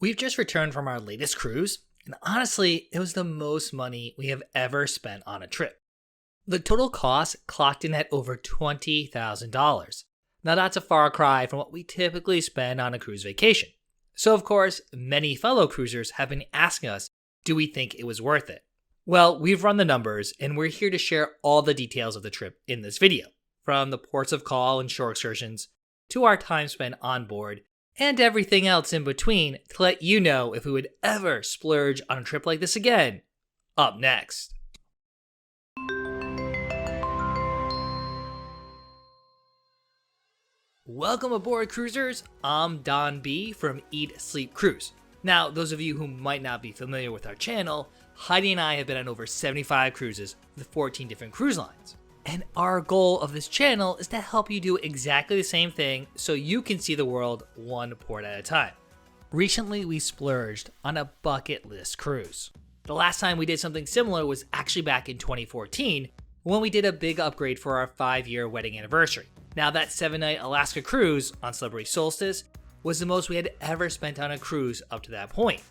We've just returned from our latest cruise, and honestly, it was the most money we have ever spent on a trip. The total cost clocked in at over $20,000. Now that's a far cry from what we typically spend on a cruise vacation. So of course, many fellow cruisers have been asking us, do we think it was worth it? Well, we've run the numbers, and we're here to share all the details of the trip in this video, from the ports of call and shore excursions, to our time spent on board, and everything else in between to let you know if we would ever splurge on a trip like this again. Up next. Welcome aboard, cruisers. I'm Don B from Eat, Sleep, Cruise. Now, those of you who might not be familiar with our channel, Heidi and I have been on over 75 cruises with 14 different cruise lines. And our goal of this channel is to help you do exactly the same thing so you can see the world one port at a time. Recently, we splurged on a bucket list cruise. The last time we did something similar was actually back in 2014 when we did a big upgrade for our 5-year wedding anniversary. Now, that 7-night Alaska cruise on Celebrity Solstice was the most we had ever spent on a cruise up to that point.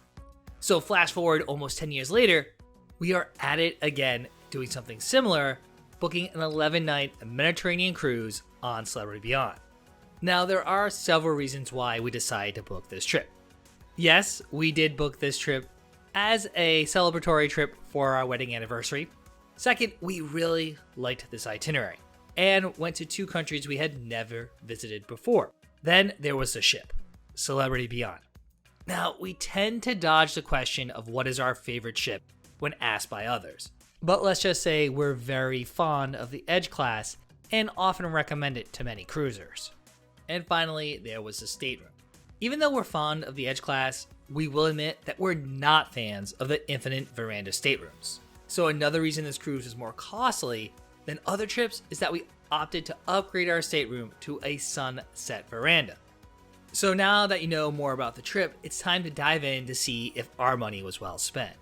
So flash forward almost 10 years later, we are at it again doing something similar, booking an 11-night Mediterranean cruise on Celebrity Beyond. Now, there are several reasons why we decided to book this trip. Yes, we did book this trip as a celebratory trip for our wedding anniversary. Second, we really liked this itinerary and went to 2 countries we had never visited before. Then there was the ship, Celebrity Beyond. Now, we tend to dodge the question of what is our favorite ship when asked by others. But let's just say we're very fond of the Edge class and often recommend it to many cruisers. And finally, there was the Stateroom. Even though we're fond of the Edge class, we will admit that we're not fans of the infinite veranda staterooms. So another reason this cruise is more costly than other trips is that we opted to upgrade our stateroom to a sunset veranda. So now that you know more about the trip, it's time to dive in to see if our money was well spent.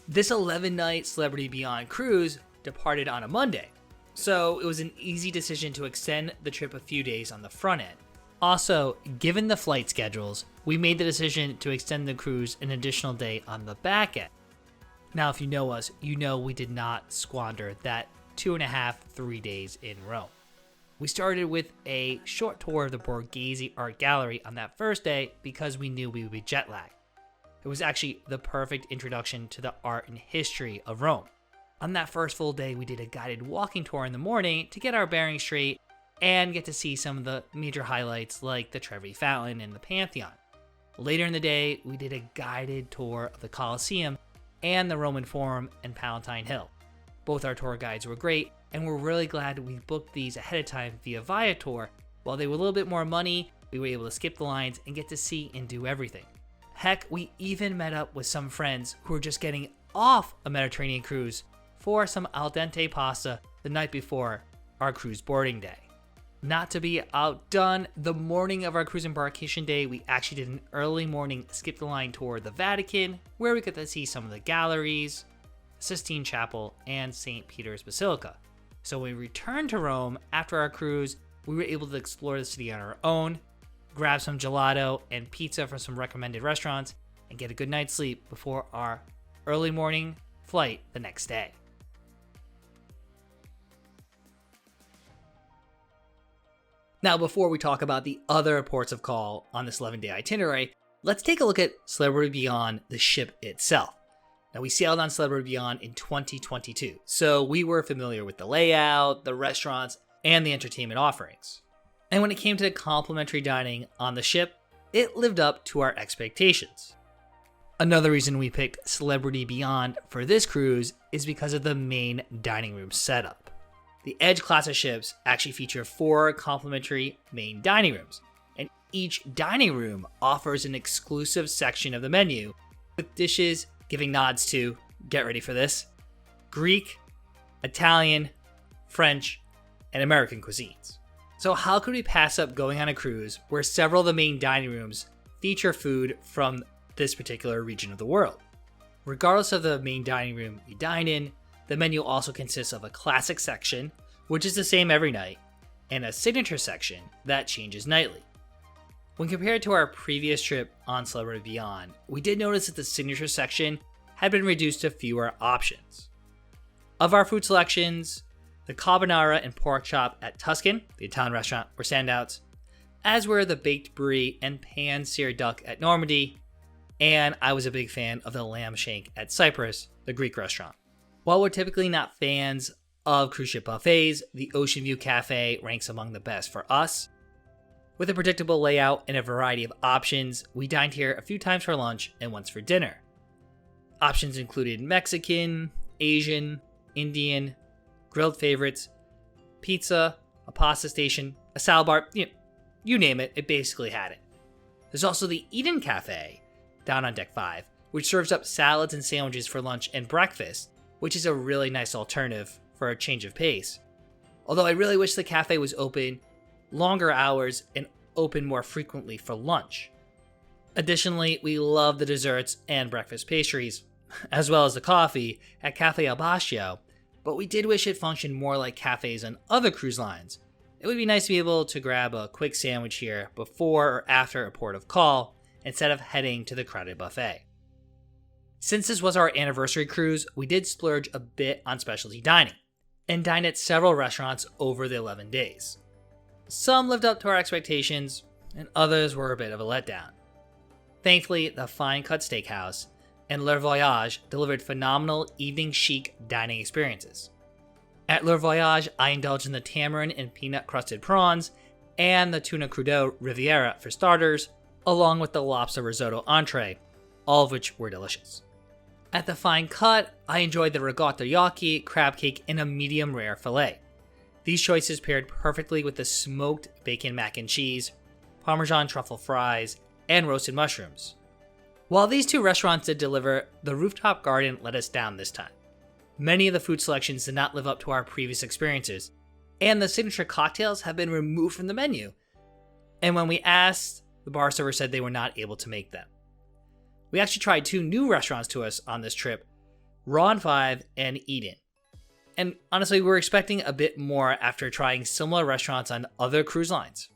This 11-night Celebrity Beyond cruise departed on a Monday, so it was an easy decision to extend the trip a few days on the front end. Also, given the flight schedules, we made the decision to extend the cruise an additional day on the back end. Now, if you know us, you know we did not squander that 2.5-3 days in Rome. We started with a short tour of the Borghese Art Gallery on that first day because we knew we would be jet lagged. It was actually the perfect introduction to the art and history of Rome. On that first full day, we did a guided walking tour in the morning to get our bearings straight and get to see some of the major highlights like the Trevi Fountain and the Pantheon. Later in the day, we did a guided tour of the Colosseum and the Roman Forum and Palatine Hill. Both our tour guides were great, and we're really glad we booked these ahead of time via Viator. While they were a little bit more money, we were able to skip the lines and get to see and do everything. Heck, we even met up with some friends who were just getting off a Mediterranean cruise for some al dente pasta the night before our cruise boarding day. Not to be outdone, the morning of our cruise embarkation day, we actually did an early morning skip the line tour of the Vatican, where we got to see some of the galleries, Sistine Chapel, and St. Peter's Basilica. So when we returned to Rome after our cruise, we were able to explore the city on our own, grab some gelato and pizza from some recommended restaurants, and get a good night's sleep before our early morning flight the next day. Now, before we talk about the other ports of call on this 11-day itinerary, let's take a look at Celebrity Beyond, the ship itself. Now, we sailed on Celebrity Beyond in 2022, so we were familiar with the layout, the restaurants, and the entertainment offerings. And when it came to complimentary dining on the ship, it lived up to our expectations. Another reason we picked Celebrity Beyond for this cruise is because of the main dining room setup. The Edge class of ships actually feature 4 complimentary main dining rooms, and each dining room offers an exclusive section of the menu with dishes giving nods to, get ready for this, Greek, Italian, French, and American cuisines. So how could we pass up going on a cruise where several of the main dining rooms feature food from this particular region of the world? Regardless of the main dining room you dine in, the menu also consists of a classic section, which is the same every night, and a signature section that changes nightly. When compared to our previous trip on Celebrity Beyond, we did notice that the signature section had been reduced to fewer options. Of our food selections, the carbonara and pork chop at Tuscan, the Italian restaurant, were standouts, as were the baked brie and pan-seared duck at Normandy, and I was a big fan of the lamb shank at Cyprus, the Greek restaurant. While we're typically not fans of cruise ship buffets, the Ocean View Cafe ranks among the best for us. With a predictable layout and a variety of options, we dined here a few times for lunch and once for dinner. Options included Mexican, Asian, Indian, grilled favorites, pizza, a pasta station, a salad bar, you name it, it basically had it. There's also the Eden Cafe down on Deck 5, which serves up salads and sandwiches for lunch and breakfast, which is a really nice alternative for a change of pace. Although I really wish the cafe was open longer hours and open more frequently for lunch. Additionally, we love the desserts and breakfast pastries, as well as the coffee at Cafe El Bascio, but we did wish it functioned more like cafes on other cruise lines. It would be nice to be able to grab a quick sandwich here before or after a port of call instead of heading to the crowded buffet. Since this was our anniversary cruise, we did splurge a bit on specialty dining and dined at several restaurants over the 11 days. Some lived up to our expectations, and others were a bit of a letdown. Thankfully, the Fine Cut Steakhouse and Le Voyage delivered phenomenal evening chic dining experiences. At Le Voyage, I indulged in the tamarind and peanut crusted prawns and the tuna crudo Riviera for starters, along with the lobster risotto entree, all of which were delicious. At the Fine Cut, I enjoyed the ricotta gnocchi, crab cake, and a medium rare filet. These choices paired perfectly with the smoked bacon mac and cheese, Parmesan truffle fries, and roasted mushrooms. While these two restaurants did deliver, the rooftop garden let us down this time. Many of the food selections did not live up to our previous experiences, and the signature cocktails have been removed from the menu. And when we asked, the bar server said they were not able to make them. We actually tried two new restaurants to us on this trip, Ron 5 and Eden. And honestly, we were expecting a bit more after trying similar restaurants on other cruise lines.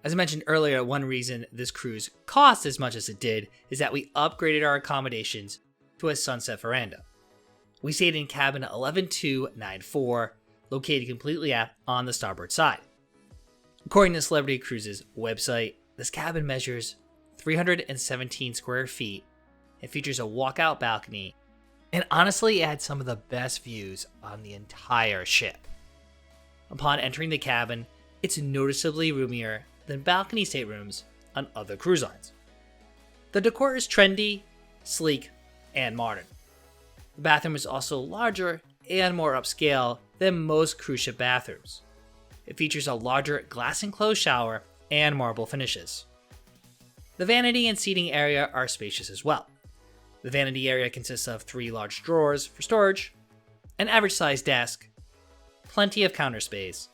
As I mentioned earlier, one reason this cruise cost as much as it did is that we upgraded our accommodations to a sunset veranda. We stayed in cabin 11294, located completely on the starboard side. According to Celebrity Cruises' website, this cabin measures 317 square feet and features a walkout balcony, and honestly it had some of the best views on the entire ship. Upon entering the cabin, it's noticeably roomier than balcony staterooms on other cruise lines. The decor is trendy, sleek, and modern. The bathroom is also larger and more upscale than most cruise ship bathrooms. It features a larger glass-enclosed shower and marble finishes. The vanity and seating area are spacious as well. The vanity area consists of 3 large drawers for storage, an average-sized desk, plenty of counter space,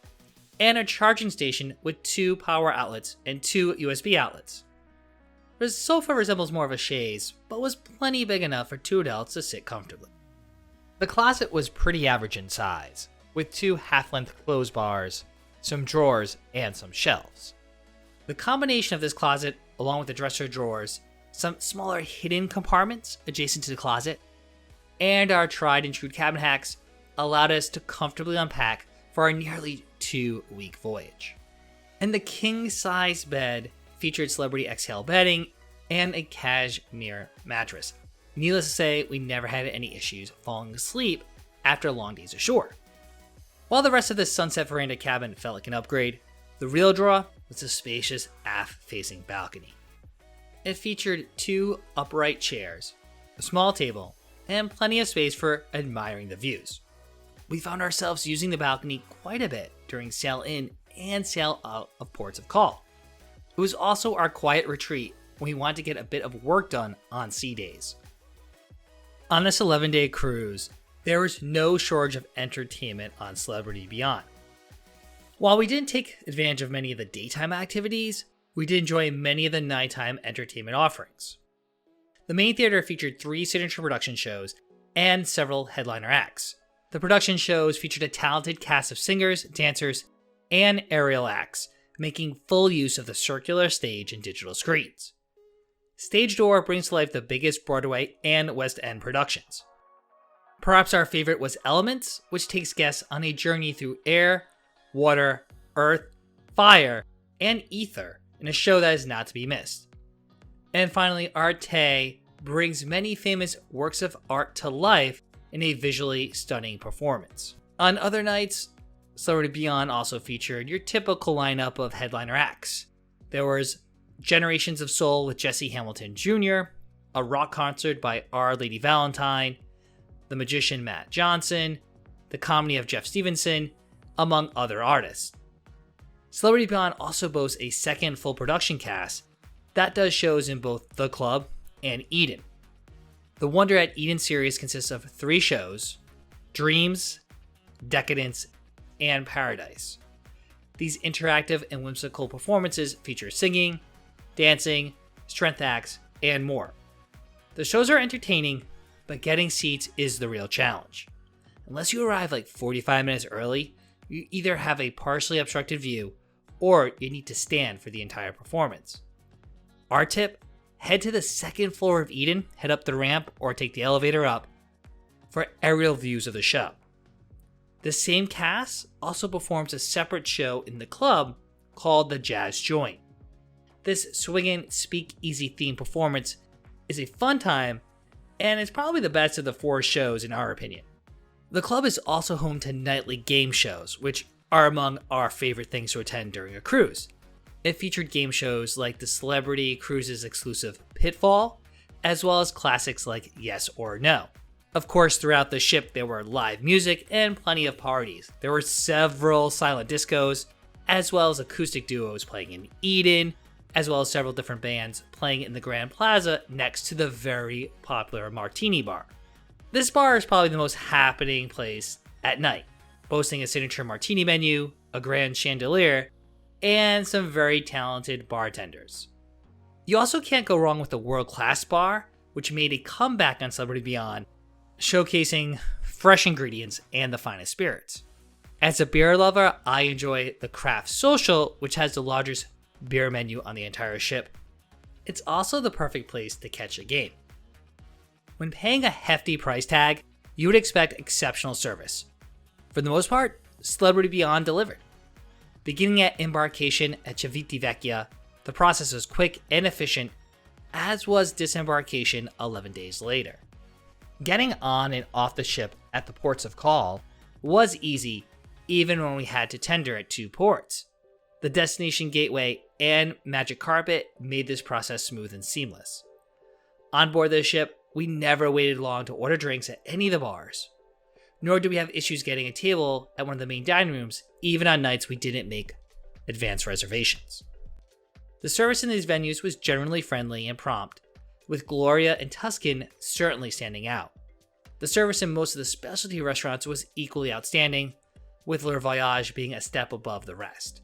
and a charging station with 2 power outlets and 2 USB outlets. The sofa resembles more of a chaise, but was plenty big enough for 2 adults to sit comfortably. The closet was pretty average in size, with 2 half-length clothes bars, some drawers, and some shelves. The combination of this closet, along with the dresser drawers, some smaller hidden compartments adjacent to the closet, and our tried and true cabin hacks allowed us to comfortably unpack for our nearly 2-week voyage. And the king-size bed featured Celebrity Exhale bedding and a cashmere mattress. Needless to say, we never had any issues falling asleep after long days ashore. While the rest of the sunset veranda cabin felt like an upgrade, the real draw was the spacious aft-facing balcony. It featured 2 upright chairs, a small table, and plenty of space for admiring the views. We found ourselves using the balcony quite a bit during sail in and sail out of ports of call. It was also our quiet retreat when we wanted to get a bit of work done on sea days. On this 11-day cruise, there was no shortage of entertainment on Celebrity Beyond. While we didn't take advantage of many of the daytime activities, we did enjoy many of the nighttime entertainment offerings. The main theater featured 3 signature production shows and several headliner acts. The production shows featured a talented cast of singers, dancers, and aerial acts, making full use of the circular stage and digital screens. Stage Door brings to life the biggest Broadway and West End productions. Perhaps our favorite was Elements, which takes guests on a journey through air, water, earth, fire, and ether in a show that is not to be missed. And finally, Arte brings many famous works of art to life in a visually stunning performance. On other nights, Celebrity Beyond also featured your typical lineup of headliner acts. There was Generations of Soul with Jesse Hamilton Jr., a rock concert by Our Lady Valentine, the magician Matt Johnson, the comedy of Jeff Stevenson, among other artists. Celebrity Beyond also boasts a second full production cast that does shows in both The Club and Eden. The Wonder at Eden series consists of 3 shows: Dreams, Decadence, and Paradise. These interactive and whimsical performances feature singing, dancing, strength acts, and more. The shows are entertaining, but getting seats is the real challenge. Unless you arrive like 45 minutes early, you either have a partially obstructed view or you need to stand for the entire performance. Our tip: head to the second floor of Eden, head up the ramp, or take the elevator up for aerial views of the show. The same cast also performs a separate show in the club called The Jazz Joint. This swinging speakeasy themed performance is a fun time, and it's probably the best of the 4 shows in our opinion. The club is also home to nightly game shows, which are among our favorite things to attend during a cruise. It featured game shows like the Celebrity Cruises exclusive Pitfall, as well as classics like Yes or No. Of course, throughout the ship there were live music and plenty of parties. There were several silent discos, as well as acoustic duos playing in Eden, as well as several different bands playing in the Grand Plaza next to the very popular Martini Bar. This bar is probably the most happening place at night, boasting a signature martini menu, a grand chandelier, and some very talented bartenders. You also can't go wrong with the world-class bar, which made a comeback on Celebrity Beyond, showcasing fresh ingredients and the finest spirits. As a beer lover, I enjoy the Craft Social, which has the largest beer menu on the entire ship. It's also the perfect place to catch a game. When paying a hefty price tag, you would expect exceptional service. For the most part, Celebrity Beyond delivered. Beginning at embarkation at Civitavecchia, the process was quick and efficient, as was disembarkation 11 days later. Getting on and off the ship at the ports of call was easy, even when we had to tender at 2 ports. The destination gateway and magic carpet made this process smooth and seamless. On board the ship, we never waited long to order drinks at any of the bars, nor did we have issues getting a table at one of the main dining rooms, even on nights we didn't make advance reservations. The service in these venues was generally friendly and prompt, with Gloria and Tuscan certainly standing out. The service in most of the specialty restaurants was equally outstanding, with Le Voyage being a step above the rest.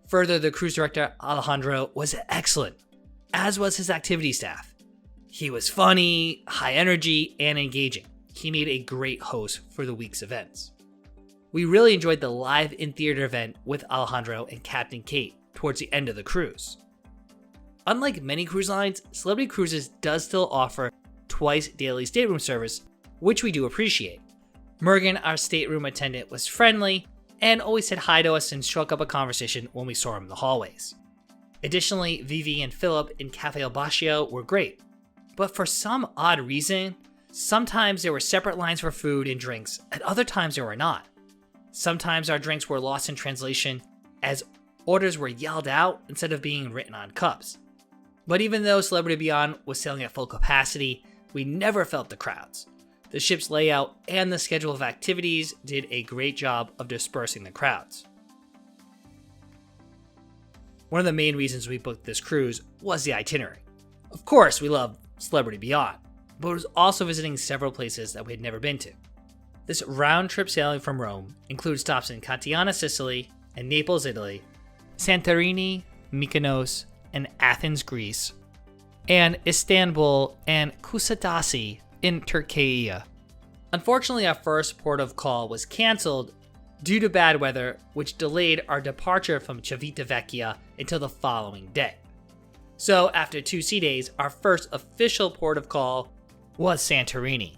Further, the cruise director Alejandro was excellent, as was his activity staff. He was funny, high energy, and engaging. He made a great host for the week's events. We really enjoyed the live in-theater event with Alejandro and Captain Kate towards the end of the cruise. Unlike many cruise lines, Celebrity Cruises does still offer twice daily stateroom service, which we do appreciate. Morgan, our stateroom attendant, was friendly and always said hi to us and struck up a conversation when we saw him in the hallways. Additionally, Vivi and Philip in Cafe El Bacio were great, but for some odd reason, sometimes there were separate lines for food and drinks, and other times there were not. Sometimes our drinks were lost in translation as orders were yelled out instead of being written on cups. But even though Celebrity Beyond was sailing at full capacity, we never felt the crowds. The ship's layout and the schedule of activities did a great job of dispersing the crowds. One of the main reasons we booked this cruise was the itinerary. Of course, we love Celebrity Beyond, but it was also visiting several places that we had never been to. This round-trip sailing from Rome includes stops in Catiana, Sicily, and Naples, Italy, Santorini, Mykonos, and Athens, Greece, and Istanbul and Kusadasi in Turkey. Unfortunately, our first port of call was canceled due to bad weather, which delayed our departure from Civitavecchia until the following day. So after 2 sea days, our first official port of call was Santorini.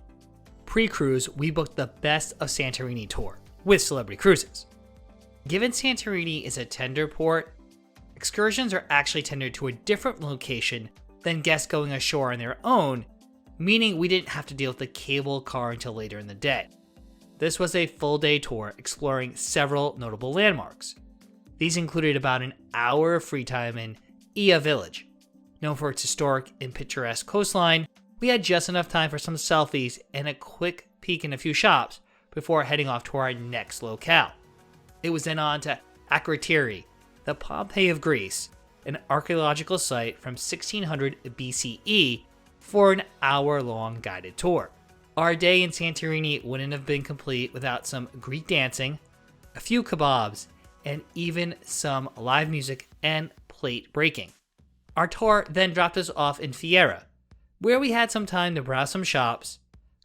Pre-cruise, we booked the Best of Santorini tour with Celebrity Cruises. Given Santorini is a tender port, excursions are actually tendered to a different location than guests going ashore on their own, meaning we didn't have to deal with the cable car until later in the day. This was a full-day tour exploring several notable landmarks. These included about an hour of free time in Ia Village. Known for its historic and picturesque coastline, we had just enough time for some selfies and a quick peek in a few shops before heading off to our next locale. It was then on to Athens, the Pompeii of Greece, an archaeological site from 1600 BCE, for an hour-long guided tour. Our day in Santorini wouldn't have been complete without some Greek dancing, a few kebabs, and even some live music and plate breaking. Our tour then dropped us off in Fiera, where we had some time to browse some shops,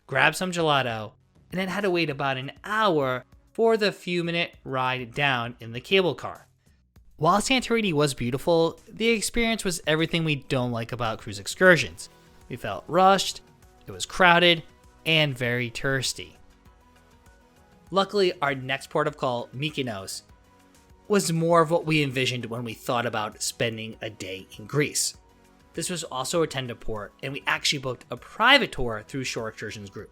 grab some gelato, and then had to wait about an hour for the few-minute ride down in the cable car. While Santorini was beautiful, the experience was everything we don't like about cruise excursions. We felt rushed, it was crowded, and very touristy. Luckily, our next port of call, Mykonos, was more of what we envisioned when we thought about spending a day in Greece. This was also a tender port, and we actually booked a private tour through Shore Excursions Group.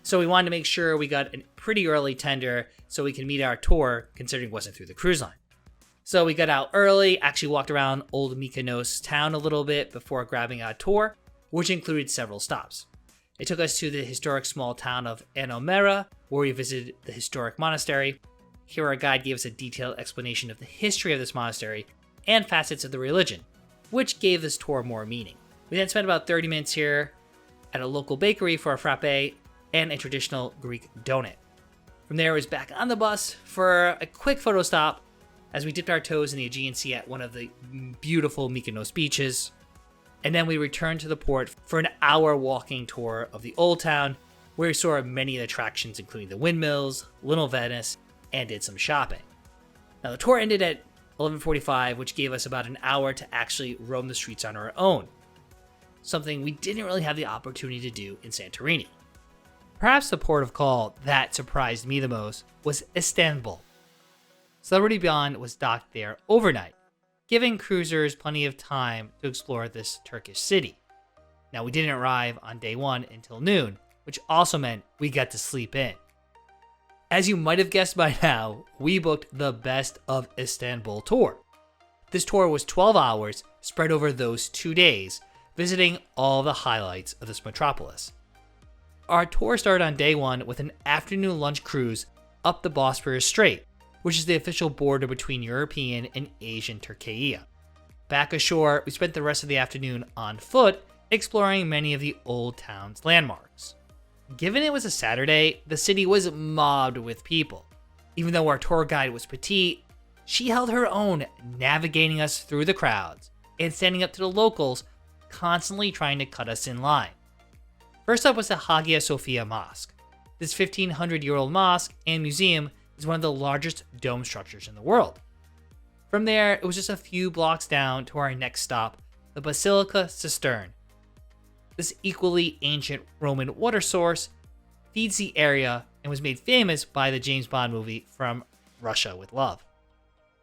So we wanted to make sure we got a pretty early tender so we could meet our tour, considering it wasn't through the cruise line. So we got out early, actually walked around Old Mykonos town a little bit before grabbing our tour, which included several stops. It took us to the historic small town of Anomera, where we visited the historic monastery. Here our guide gave us a detailed explanation of the history of this monastery and facets of the religion, which gave this tour more meaning. We then spent about 30 minutes here at a local bakery for a frappe and a traditional Greek donut. From there, it was back on the bus for a quick photo stop as we dipped our toes in the Aegean Sea at one of the beautiful Mykonos beaches. And then we returned to the port for an hour walking tour of the old town, where we saw many attractions including the windmills, Little Venice, and did some shopping. Now the tour ended at 11:45, which gave us about an hour to actually roam the streets on our own, something we didn't really have the opportunity to do in Santorini. Perhaps the port of call that surprised me the most was Istanbul. Celebrity Beyond was docked there overnight, giving cruisers plenty of time to explore this Turkish city. Now we didn't arrive on day 1 until noon, which also meant we got to sleep in. As you might have guessed by now, we booked the Best of Istanbul tour. This tour was 12 hours spread over those 2 days, visiting all the highlights of this metropolis. Our tour started on day 1 with an afternoon lunch cruise up the Bosphorus Strait, which is the official border between European and Asian Turkey. Back ashore, we spent the rest of the afternoon on foot, exploring many of the old town's landmarks. Given it was a Saturday, the city was mobbed with people. Even though our tour guide was petite, she held her own, navigating us through the crowds and standing up to the locals, constantly trying to cut us in line. First up was the Hagia Sophia Mosque. This 1,500-year-old mosque and museum is one of the largest dome structures in the world. From there, it was just a few blocks down to our next stop, the Basilica Cistern. This equally ancient Roman water source feeds the area and was made famous by the James Bond movie From Russia with Love.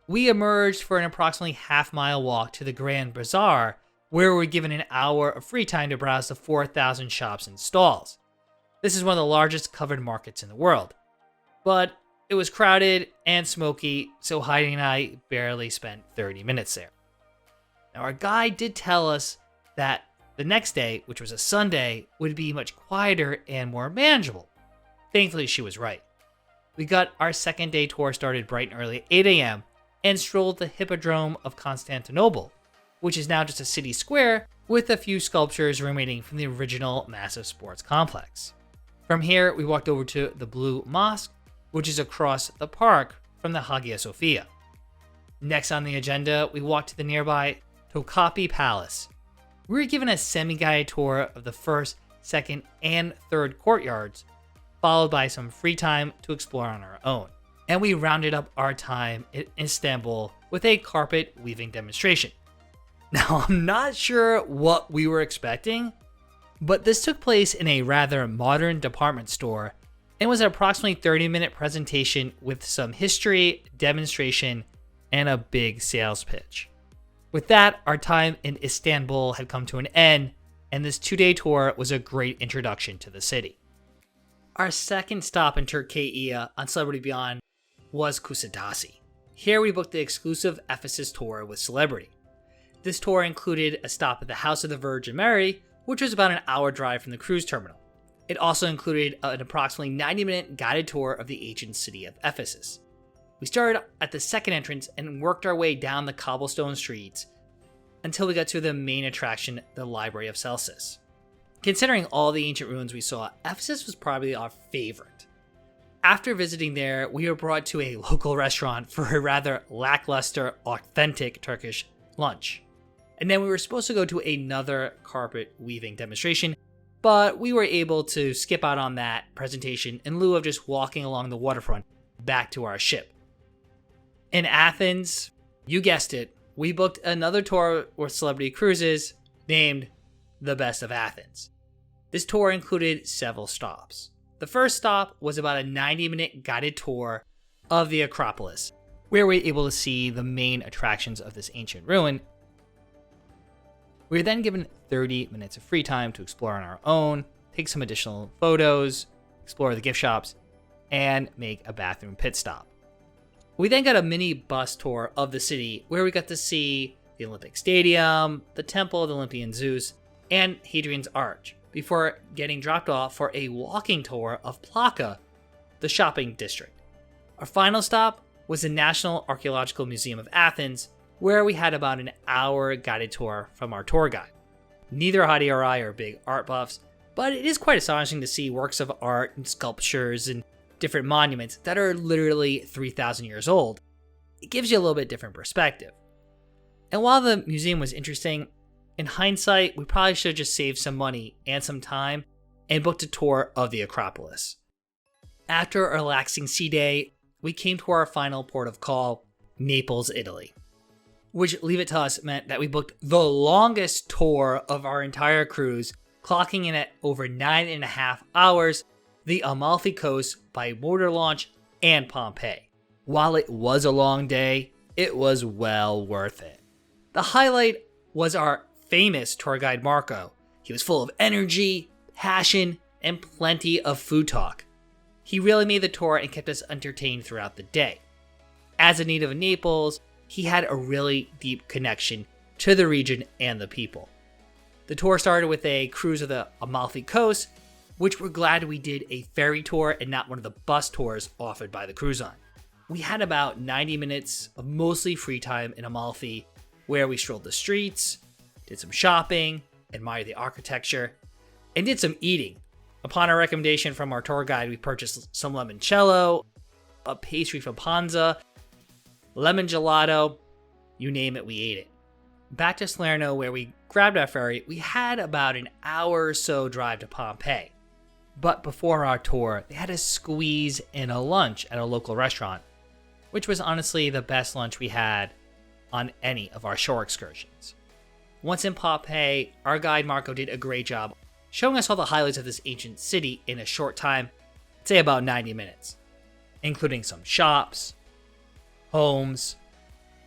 We emerged for an approximately half-mile walk to the Grand Bazaar, where we were given an hour of free time to browse the 4,000 shops and stalls. This is one of the largest covered markets in the world. But it was crowded and smoky, so Heidi and I barely spent 30 minutes there. Now, our guide did tell us that the next day, which was a Sunday, would be much quieter and more manageable. Thankfully, she was right. We got our second day tour started bright and early at 8 a.m. and strolled the Hippodrome of Constantinople, which is now just a city square with a few sculptures remaining from the original massive sports complex. From here, we walked over to the Blue Mosque, which is across the park from the Hagia Sophia. Next on the agenda, we walked to the nearby Topkapi Palace. We were given a semi-guided tour of the first, second, and third courtyards, followed by some free time to explore on our own. and we rounded up our time in Istanbul with a carpet weaving demonstration. Now, I'm not sure what we were expecting, but this took place in a rather modern department store and was an approximately 30-minute presentation with some history, demonstration, and a big sales pitch. With that, our time in Istanbul had come to an end, and this 2-day tour was a great introduction to the city. Our second stop in Turkey on Celebrity Beyond was Kusadasi. Here we booked the exclusive Ephesus tour with Celebrity. This tour included a stop at the House of the Virgin Mary, which was about an hour drive from the cruise terminal. It also included an approximately 90-minute guided tour of the ancient city of Ephesus. We started at the second entrance and worked our way down the cobblestone streets until we got to the main attraction, the Library of Celsus. Considering all the ancient ruins we saw, Ephesus was probably our favorite. After visiting there, we were brought to a local restaurant for a rather lackluster, authentic Turkish lunch. And then we were supposed to go to another carpet weaving demonstration, but we were able to skip out on that presentation in lieu of just walking along the waterfront back to our ship. In Athens, you guessed it, we booked another tour with Celebrity Cruises named The Best of Athens. This tour included several stops. The first stop was about a 90-minute guided tour of the Acropolis, where we were able to see the main attractions of this ancient ruin. We were then given 30 minutes of free time to explore on our own, take some additional photos, explore the gift shops, and make a bathroom pit stop. We then got a mini bus tour of the city where we got to see the Olympic Stadium, the Temple of the Olympian Zeus, and Hadrian's Arch, before getting dropped off for a walking tour of Plaka, the shopping district. Our final stop was the National Archaeological Museum of Athens, where we had about an hour guided tour from our tour guide. Neither Heidi or I are big art buffs, but it is quite astonishing to see works of art and sculptures and different monuments that are literally 3,000 years old. It gives you a little bit different perspective. And while the museum was interesting, in hindsight, we probably should have just saved some money and some time and booked a tour of the Acropolis. After a relaxing sea day, we came to our final port of call, Naples, Italy. Which, leave it to us, meant that we booked the longest tour of our entire cruise, clocking in at over 9.5 hours, the Amalfi Coast by motor launch and Pompeii. While it was a long day, it was well worth it. The highlight was our famous tour guide Marco. He was full of energy, passion, and plenty of food talk. He really made the tour and kept us entertained throughout the day. As a native of Naples, he had a really deep connection to the region and the people. The tour started with a cruise of the Amalfi Coast, which we're glad we did a ferry tour and not one of the bus tours offered by the cruise line. We had about 90 minutes of mostly free time in Amalfi, where we strolled the streets, did some shopping, admired the architecture, and did some eating. Upon a recommendation from our tour guide, we purchased some limoncello, a pastry from Panza, lemon gelato, you name it, we ate it. Back to Salerno, where we grabbed our ferry, we had about an hour or so drive to Pompeii. But before our tour, they had to squeeze in a lunch at a local restaurant, which was honestly the best lunch we had on any of our shore excursions. Once in Pompeii, our guide Marco did a great job showing us all the highlights of this ancient city in a short time, I'd say about 90 minutes, including some shops, homes,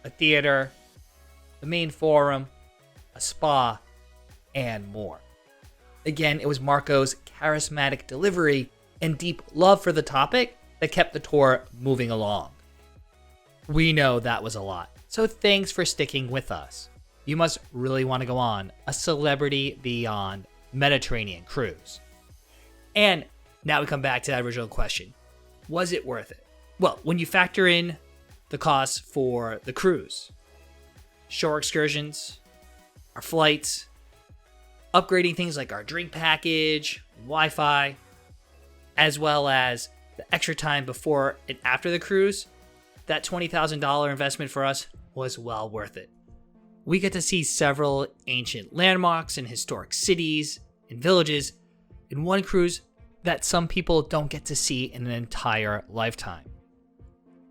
a theater, the main forum, a spa, and more. Again, it was Marco's charismatic delivery and deep love for the topic that kept the tour moving along. We know that was a lot, so thanks for sticking with us. You must really want to go on a Celebrity Beyond Mediterranean cruise. And now we come back to that original question. Was it worth it? Well, when you factor in the costs for the cruise, shore excursions, our flights, upgrading things like our drink package, Wi-Fi, as well as the extra time before and after the cruise, that $20,000 investment for us was well worth it. We get to see several ancient landmarks and historic cities and villages in one cruise that some people don't get to see in an entire lifetime.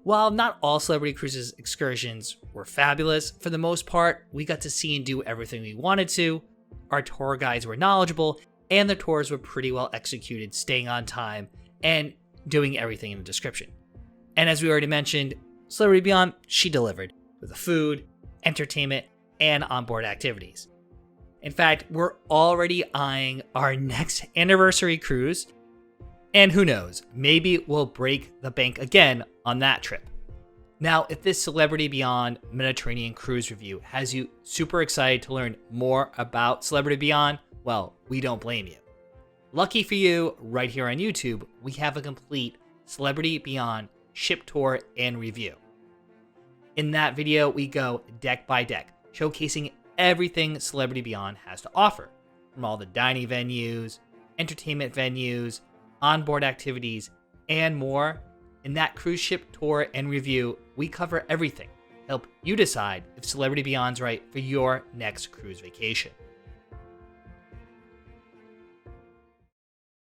While not all Celebrity Cruises excursions were fabulous, for the most part, we got to see and do everything we wanted to, our tour guides were knowledgeable, and the tours were pretty well executed, staying on time, and doing everything in the description. And as we already mentioned, Celebrity Beyond, she delivered with the food, entertainment, and onboard activities. In fact, we're already eyeing our next anniversary cruise, and who knows, maybe we'll break the bank again on that trip. Now, if this Celebrity Beyond Mediterranean cruise review has you super excited to learn more about Celebrity Beyond, well, we don't blame you. Lucky for you, right here on YouTube, we have a complete Celebrity Beyond ship tour and review. In that video, we go deck by deck, showcasing everything Celebrity Beyond has to offer, from all the dining venues, entertainment venues, onboard activities, and more. In that cruise ship tour and review, we cover everything to help you decide if Celebrity Beyond's right for your next cruise vacation.